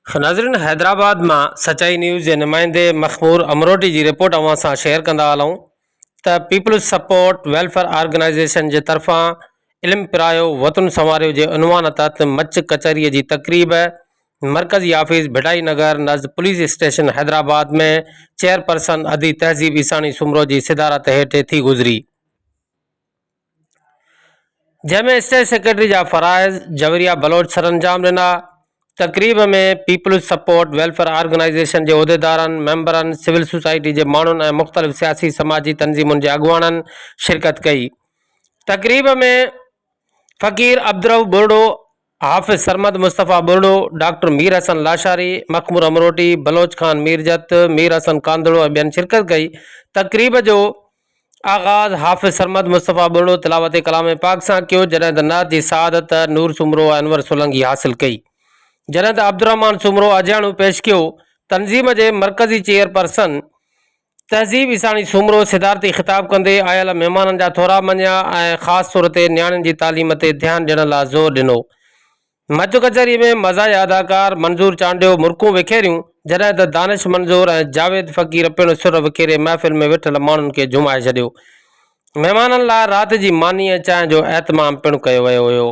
नाज़रीन, हैदराबाद में सचाई न्यूज़ के नुमाइंदे मखमूर अमरोटी की रिपोर्ट अवां सां शेयर कंदा हलूं त पीपल्स सपोर्ट वेलफेयर ऑर्गेनाइजेशन के तरफा इल्म पिरायो वतन संवारियो के उनवान तहत मच कचहरी की तकरीब मरकजी ऑफिस भिटाई नगर नज़द पुलिस स्टेशन हैदराबाद में चेयरपर्सन अदी तहज़ीब ईसानी सुमरो की सिदारत हेठ थी गुजरी, जैमें स्टेट सेक्रेटरी जा फराइज जवरिया बलोच सरअंजाम दिना। तकरीब में पीपल्स सपोर्ट वेलफेयर ऑर्गेनाइजेशन के उहदेदारन मेंबरन सिविल सोसाइटी के मानुन और मुख्तलिफ सियासी समाजी तंजीमुन के अगवानन शिरकत कई। तकरीब में फ़कीर अब्दुरऊफ़ बुरडो, हाफिज सरमद मुस्तफ़ा बुरडो, डॉक्टर मीर हसन लाशारी, मखमूर अमरोटी, बलोच खान मीरजत, मीर हसन कांदड़ो और बेन शिरकत कई। तकरीब जो आगाज़ हाफिज सरमद मुस्तफ़ा बुरडो तिलावत कलाम पाक सां कियो, जॾहिं त नात जी सआदत नूर सुमरो अनवर सोलंगी हासिल कई। जॾहिं त अब्दुर्रहमान सुमरो अजाणु पेश कियो। तंज़ीम के मरकजी चेयरपर्सन तहज़ीब ईसानी सुमरो सिदारती खिताब कंदे आयल मेहमानन जा थोरा मञिया ऐं ख़ासि तौर ते न्याणियुनि जी तालीम ते ध्यानु ॾियण लाइ ज़ोर ॾिनो। मच कचहरी में मज़ाही अदाकार मंजूर चांडियो मुर्कूं विखेरियूं, जॾहिं त दानिश मंजूर ऐं जावेद फ़कीर पिणु सुर विखेरे महफ़िल में वेठल माण्हुनि खे झुमाए छॾियो। महिमाननि लाइ राति जी मानी ऐं चांहि जो एहतमाम पिणु कयो वियो हुयो।